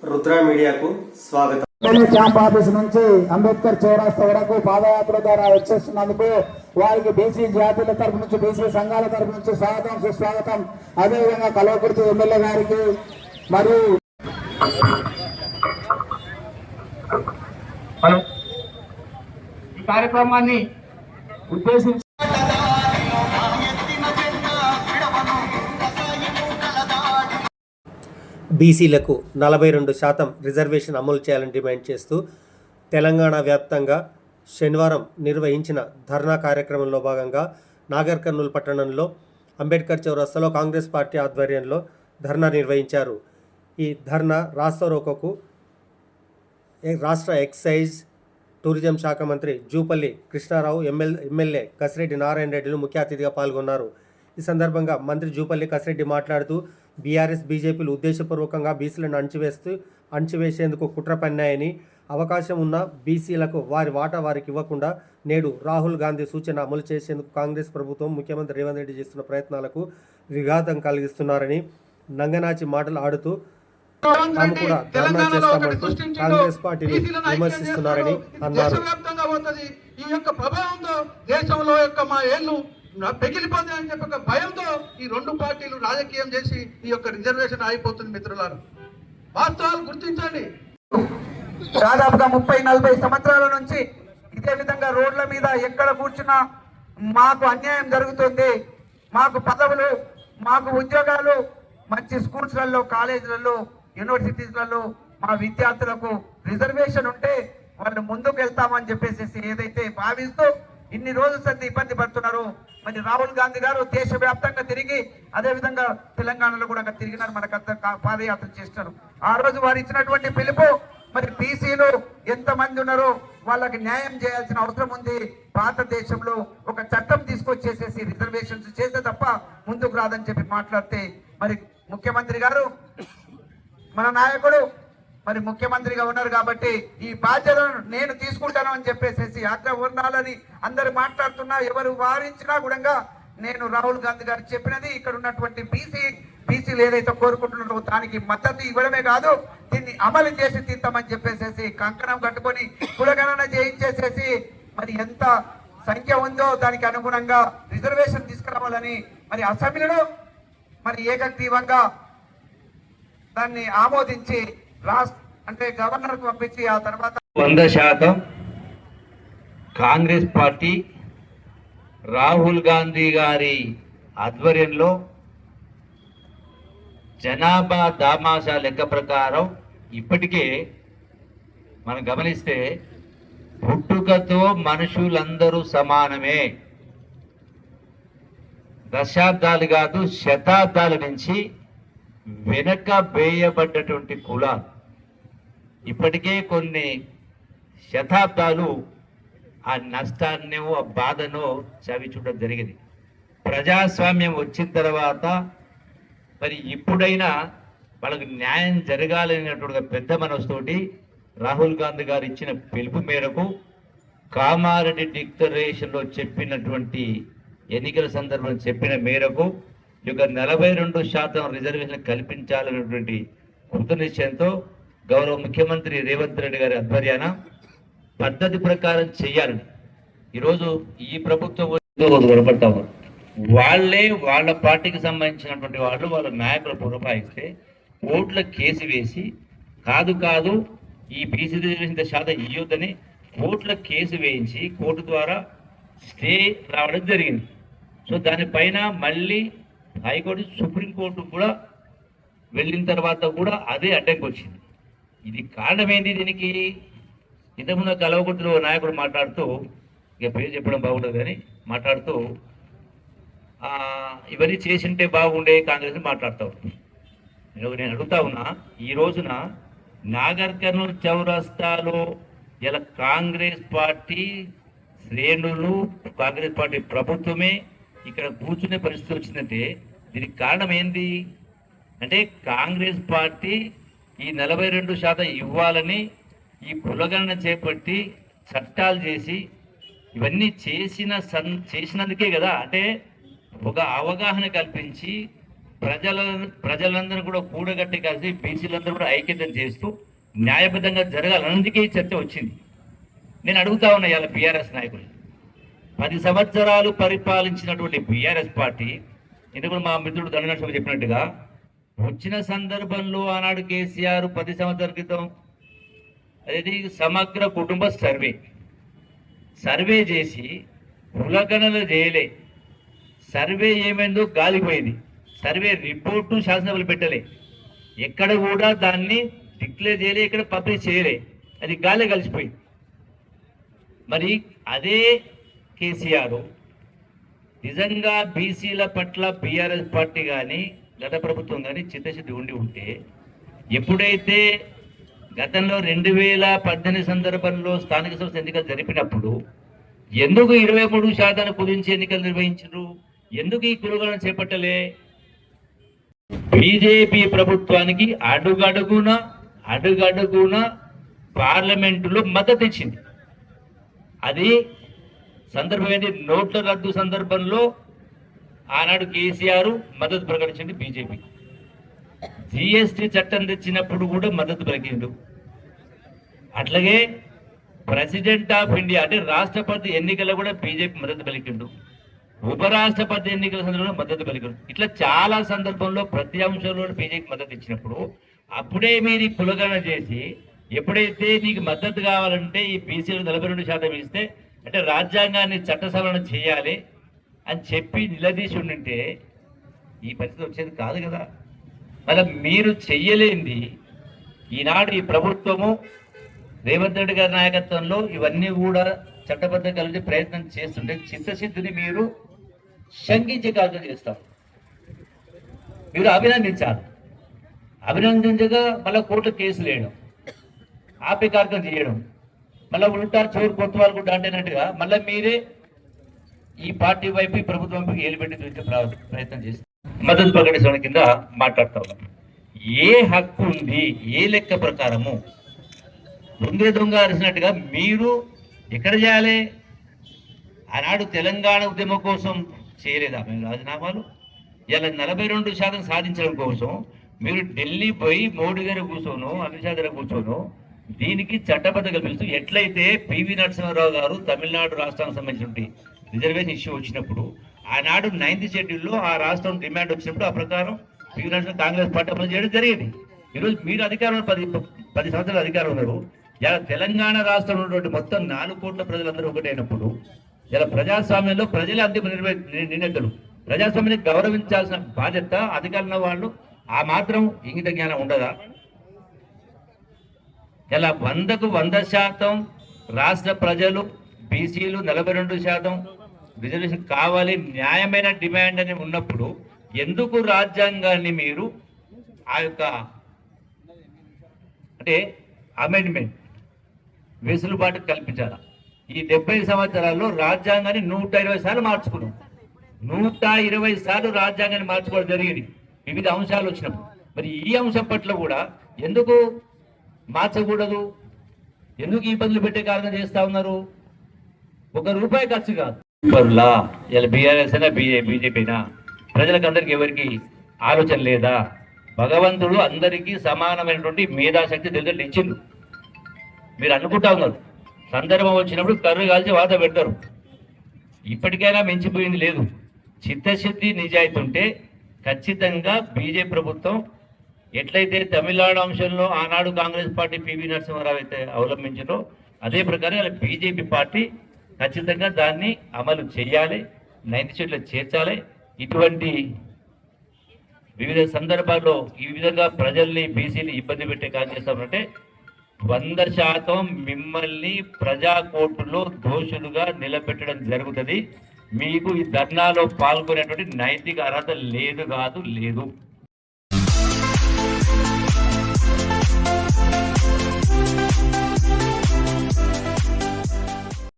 రుద్ర మీడియాకు స్వాగతం. Camp office నుంచి అంబేద్కర్ చౌరస్తా వరకు పాదయాత్ర ద్వారా వచ్చేస్తున్నందుకు వారికి బీసీ జాతీయుల తరపు నుంచి, బీసీ సంఘాల తరపు నుంచి స్వాగతం, సుస్వాగతం. అదేవిధంగా కల్వకుర్తి ఎమ్మెల్యే గారికి మరియు ఈ కార్యక్రమాన్ని ఉద్దేశించి బీసీలకు 42% రిజర్వేషన్ అమలు చేయాలని డిమాండ్ చేస్తూ తెలంగాణ వ్యాప్తంగా శనివారం నిర్వహించిన ధర్నా కార్యక్రమంలో భాగంగా నాగర్ కర్నూలు పట్టణంలో అంబేద్కర్ చౌరస్తాలో కాంగ్రెస్ పార్టీ ఆధ్వర్యంలో ధర్నా నిర్వహించారు. ఈ ధర్నా రాస్తారోకోకు రాష్ట్ర ఎక్సైజ్ టూరిజం శాఖ మంత్రి జూపల్లి కృష్ణారావు, ఎమ్మెల్యే కసిరెడ్డి నారాయణ రెడ్డిలు ముఖ్య అతిథిగా పాల్గొన్నారు. ఈ సందర్భంగా మంత్రి జూపల్లి కసిరెడ్డి మాట్లాడుతూ బీఆర్ఎస్, బీజేపీలు ఉద్దేశపూర్వకంగా బీసీలను అణచివేసేందుకు కుట్ర పన్నాయని, అవకాశం ఉన్న బీసీలకు వారి వాటా వారికి ఇవ్వకుండా నేడు రాహుల్ గాంధీ సూచన అమలు చేసేందుకు కాంగ్రెస్ ప్రభుత్వం, ముఖ్యమంత్రి రేవంత్ రెడ్డి చేస్తున్న ప్రయత్నాలకు విఘాతం కలిగిస్తున్నారని నంగనాచి మాటలు ఆడుతూ తాము కూడా ధర్నా చేస్తామంటూ కాంగ్రెస్ పార్టీని విమర్శిస్తున్నారని అన్నారు. ఈ యొక్క ప్రభావంతో దేశంలో యొక్క మా ఏళ్ళు పెగిలిపోతాయని చెప్పి ఒక భయంతో ఈ రెండు పార్టీలు రాజకీయం చేసి ఈ యొక్క రిజర్వేషన్ అయిపోతుంది. మిత్రులారా, వాస్తవాలు గుర్తించండి. దాదాపుగా 30-40 సంవత్సరాల నుంచి ఇదే విధంగా రోడ్ల మీద ఎక్కడ కూర్చున్నా మాకు అన్యాయం జరుగుతుంది. మాకు పదవులు, మాకు ఉద్యోగాలు, మంచి స్కూల్స్లలో, కాలేజీలలో, యూనివర్సిటీస్లలో మా విద్యార్థులకు రిజర్వేషన్ ఉంటే వాళ్ళు ముందుకు వెళ్తామని చెప్పేసి ఏదైతే భావిస్తూ ఇన్ని రోజుల సంది ఇబ్బంది పడుతున్నారు. మరి రాహుల్ గాంధీ గారు దేశవ్యాప్తంగా తిరిగి అదేవిధంగా తెలంగాణలో కూడా తిరిగినారు, మనకంతా పాదయాత్ర చేస్తారు. ఆ రోజు వారు ఇచ్చినటువంటి పిలుపు, మరి బీసీలు ఎంతమంది ఉన్నారో వాళ్ళకి న్యాయం చేయాల్సిన అవసరం ఉంది. భారతదేశంలో ఒక చట్టం తీసుకొచ్చేసేసి రిజర్వేషన్స్ చేస్తే తప్ప ముందుకు రాదని చెప్పి మాట్లాడితే, మరి ముఖ్యమంత్రి గారు, మన నాయకుడు మరి ముఖ్యమంత్రిగా ఉన్నారు కాబట్టి ఈ బాధ్యతను నేను తీసుకుంటాను అని చెప్పేసి ఆగ్రహవర్ణాలని అందరు మాట్లాడుతున్నా, ఎవరు వారించినా కూడా నేను రాహుల్ గాంధీ గారు చెప్పినది ఇక్కడ ఉన్నటువంటి బీసీలు ఏదైతే కోరుకుంటున్నారో దానికి మద్దతు ఇవ్వడమే కాదు, దీన్ని అమలు చేసి తీస్తామని చెప్పేసి కంకణం కట్టుకొని కులగణన చేయించేసేసి మరి ఎంత సంఖ్య ఉందో దానికి అనుగుణంగా రిజర్వేషన్ తీసుకురావాలని మరి అసెంబ్లీలో మరి ఏకగ్రీవంగా దాన్ని ఆమోదించి అంటే గవర్నర్కు పంపించి ఆ తర్వాత 100% కాంగ్రెస్ పార్టీ రాహుల్ గాంధీ గారి ఆధ్వర్యంలో జనాభా దామాషా లెక్క ప్రకారం ఇప్పటికే మనం గమనిస్తే పుట్టుకతో మనుషులందరూ సమానమే. దశాబ్దాలు కాదు, శతాబ్దాల నుంచి వెనక వేయబడ్డటువంటి కులాలు ఇప్పటికే కొన్ని శతాబ్దాలు ఆ నష్టాన్ని, ఆ బాధను చవి చూడడం జరిగింది. ప్రజాస్వామ్యం వచ్చిన తర్వాత మరి ఇప్పుడైనా వాళ్ళకి న్యాయం జరగాలనేటువంటి పెద్ద మనసుతోటి రాహుల్ గాంధీ గారు ఇచ్చిన పిలుపు మేరకు కామారెడ్డి డిక్లరేషన్లో చెప్పినటువంటి ఎన్నికల సందర్భంలో చెప్పిన మేరకు ఈ యొక్క 42% రిజర్వేషన్ కల్పించాలనేటువంటి కృత నిశ్చయంతో గౌరవ ముఖ్యమంత్రి రేవంత్ రెడ్డి గారి ఆధ్వర్యాన పద్ధతి ప్రకారం చేయాలని ఈరోజు ఈ ప్రభుత్వం కనపడతా ఉన్నారు. వాళ్ళే వాళ్ళ పార్టీకి సంబంధించినటువంటి వాళ్ళు వాళ్ళ నాయకులు పురపాయిస్తే కోర్టుల కేసు వేసి కాదు ఈ బీసీ రిజర్వేషన్ శాతం ఇయ్యొద్దని కోర్టుల కేసు వేయించి కోర్టు ద్వారా స్టే రావడం జరిగింది. సో దానిపైన మళ్ళీ హైకోర్టు, సుప్రీంకోర్టు కూడా వెళ్ళిన తర్వాత కూడా అదే అడ్డంకి వచ్చింది. ఇది కారణం ఏంటి? దీనికి ఇంతకుముందు కలవకుర్తిలో నాయకుడు మాట్లాడుతూ, ఇక పేరు చెప్పడం బాగుంటుంది కానీ మాట్లాడుతూ ఇవన్నీ చేసింటే బాగుండే కాంగ్రెస్ మాట్లాడుతూ నేను అడుగుతా ఉన్నా, ఈ రోజున నాగర్ కర్నూలు చౌరస్తాలో ఇలా కాంగ్రెస్ పార్టీ శ్రేణులు, కాంగ్రెస్ పార్టీ ప్రభుత్వమే ఇక్కడ కూర్చునే పరిస్థితి వచ్చిందంటే దీనికి కారణం ఏంది అంటే కాంగ్రెస్ పార్టీ ఈ 42% ఇవ్వాలని ఈ కులగణన చేపట్టి చట్టాలు చేసి ఇవన్నీ చేసినందుకే కదా. అంటే ఒక అవగాహన కల్పించి ప్రజలందరూ కూడా కూడగట్టి కలిసి బీసీలందరూ కూడా ఐక్యతం చేస్తూ న్యాయబద్ధంగా జరగాలి. అందుకే ఈ చర్చ వచ్చింది. నేను అడుగుతా ఉన్నా ఇవాళ బీఆర్ఎస్ నాయకులు, 10 సంవత్సరాలు పరిపాలించినటువంటి బీఆర్ఎస్ పార్టీ, ఇది కూడా మా మిత్రుడు దండనరసింహ చెప్పినట్టుగా వచ్చిన సందర్భంలో ఆనాడు కేసీఆర్ 10 సంవత్సరాల క్రితం అదేది సమగ్ర కుటుంబ సర్వే చేసి కులగణన చేయలే. సర్వే ఏమైందో గాలిపోయింది. సర్వే రిపోర్టు శాసనసభలు పెట్టలే, ఎక్కడ కూడా దాన్ని డిక్లేర్ చేయలే, ఇక్కడ పబ్లిష్ చేయలే, అది గాలి కలిసిపోయింది. మరి అదే కేసీఆర్ నిజంగా బీసీల పట్ల బీఆర్ఎస్ పార్టీ కానీ గత ప్రభుత్వం కానీ చిత్తశుద్ధి ఉంటే ఎప్పుడైతే గతంలో 2018 సందర్భంలో స్థానిక సంస్థ ఎన్నికలు జరిపినప్పుడు ఎందుకు 23% కుదించి ఎన్నికలు నిర్వహించరు? ఎందుకు ఈ కులగణన చేపట్టలే? బీజేపీ ప్రభుత్వానికి అడుగడుగున పార్లమెంటులో మద్దతు ఇచ్చింది. అది సందర్భం ఏంటి? నోట్ల రద్దు సందర్భంలో ఆనాడు కేసీఆర్ మద్దతు ప్రకటించింది బీజేపీ. జిఎస్టీ చట్టం తెచ్చినప్పుడు కూడా మద్దతు పలికిండు. అట్లాగే ప్రెసిడెంట్ ఆఫ్ ఇండియా అంటే రాష్ట్రపతి ఎన్నికల్లో కూడా బీజేపీ మద్దతు పలికిండు. ఉపరాష్ట్రపతి ఎన్నికల సందర్భంలో మద్దతు పలికిండు. ఇట్లా చాలా సందర్భంలో ప్రతి అంశంలో బీజేపీ మద్దతు ఇచ్చినప్పుడు అప్పుడే మీరు కులగణన చేసి ఎప్పుడైతే నీకు మద్దతు కావాలంటే ఈ బీసీలు 42% ఇస్తే అంటే రాజ్యాంగాన్ని చట్టసవరణ చేయాలి అని చెప్పి నిలదీసి ఉండింటే ఈ పరిస్థితి వచ్చేది కాదు కదా. మళ్ళీ మీరు చెయ్యలేంది ఈనాడు ఈ ప్రభుత్వము రేవంత్ రెడ్డి గారి నాయకత్వంలో ఇవన్నీ కూడా చట్టబద్ధ కలిసి ప్రయత్నం చేస్తుంటే చిత్తశుద్ధిని మీరు శంకించే కార్యక్రమం చేస్తారు. మీరు అభినందించాలి. అభినందించగా మళ్ళీ కోర్టు కేసులు వేయడం, ఆపే కార్యక్రమం చేయడం, మళ్ళీ ఉల్టా చోరు కొత్తవాళ్ళు కూడా అంటేనట్టుగా మళ్ళీ మీరే ఈ పార్టీ వైపు ఈ ప్రభుత్వం వైపు ఏలుపెట్టి చూసే ప్రయత్నం చేస్తారు. మద్దతు ప్రకటించడం కింద మాట్లాడుతూ ఉన్నాం. ఏ హక్కు ఉంది? ఏ లెక్క ప్రకారము దొంగ అరిసినట్టుగా మీరు ఎక్కడ చేయాలి? ఆనాడు తెలంగాణ ఉద్యమం కోసం చేయలేదా మేము రాజీనామాలు? ఇలా 42% సాధించడం కోసం మీరు ఢిల్లీ పోయి మోడీ గారు కూర్చోను, అమిత్ షా గారు కూర్చోను దీనికి చట్టబద్ధ కల్పిస్తూ ఎట్లయితే పివి నరసింహారావు గారు తమిళనాడు రాష్ట్రానికి సంబంధించిన రిజర్వేషన్ ఇష్యూ వచ్చినప్పుడు ఆనాడు 9th షెడ్యూల్లో ఆ రాష్ట్రం డిమాండ్ వచ్చినప్పుడు ఆ ప్రకారం పివి నరసింహ కాంగ్రెస్ పార్టీ అమలు చేయడం జరిగింది. ఈరోజు మీరు అధికారంలో 10 సంవత్సరాలు అధికారం ఉన్నారు. ఇలా తెలంగాణ రాష్ట్రంలో ఉన్నటువంటి మొత్తం 4 కోట్ల ప్రజలందరూ ఒకటైనప్పుడు ఇలా ప్రజాస్వామ్యంలో ప్రజలే అంతిమ నిర్ణేతలు. ప్రజాస్వామ్యాన్ని గౌరవించాల్సిన బాధ్యత అధికారుల వాళ్ళు ఆ మాత్రం ఇంగిత జ్ఞానం ఉండదా? ఇలా 100కు 100% రాష్ట్ర ప్రజలు బీసీలు 42% రిజర్వేషన్ కావాలి, న్యాయమైన డిమాండ్ అని ఉన్నప్పుడు ఎందుకు రాజ్యాంగాన్ని మీరు ఆ యొక్క అంటే అమెండ్మెంట్ వెసులుబాటు కల్పించాలా? ఈ 70 సంవత్సరాల్లో రాజ్యాంగాన్ని 120 సార్లు మార్చుకున్నాం. 120 సార్లు రాజ్యాంగాన్ని మార్చుకోవడం జరిగింది వివిధ అంశాలు వచ్చినప్పుడు. మరి ఈ అంశం పట్ల కూడా ఎందుకు మార్చకూడదు? ఎందుకు ఈ ఇబ్బందులు పెట్టే కారణం చేస్తా ఉన్నారు? ₹1 ఖర్చు కాదు. ఇలా బీఆర్ఎస్ అయినా బీజేపీ అయినా ప్రజలకు అందరికి ఎవరికి ఆలోచన లేదా? భగవంతుడు అందరికీ సమానమైనటువంటి మేధాశక్తి తెలియదు ఇచ్చిండు. మీరు అనుకుంటా ఉన్నారు సందర్భం వచ్చినప్పుడు కర్రు కాల్చి వాత పెడతారు. ఇప్పటికైనా మించిపోయింది లేదు. చిత్తశుద్ధి నిజాయితీ ఉంటే ఖచ్చితంగా బీజేపీ ప్రభుత్వం ఎట్లయితే తమిళనాడు అంశంలో ఆనాడు కాంగ్రెస్ పార్టీ పివి నరసింహారావు అయితే అవలంబించారో అదే ప్రకారం ఇలా బీజేపీ పార్టీ ఖచ్చితంగా దాన్ని అమలు చేయాలి, 9th షెడ్యూల్లో చేర్చాలి. ఇటువంటి వివిధ సందర్భాల్లో ఈ విధంగా ప్రజల్ని బీసీని ఇబ్బంది పెట్టే కార్యం చేస్తామంటే 100% మిమ్మల్ని ప్రజా కోర్టులో దోషులుగా నిలబెట్టడం జరుగుతుంది. మీకు ఈ ధర్నాలో పాల్గొనేటువంటి నైతిక అర్హత లేదు.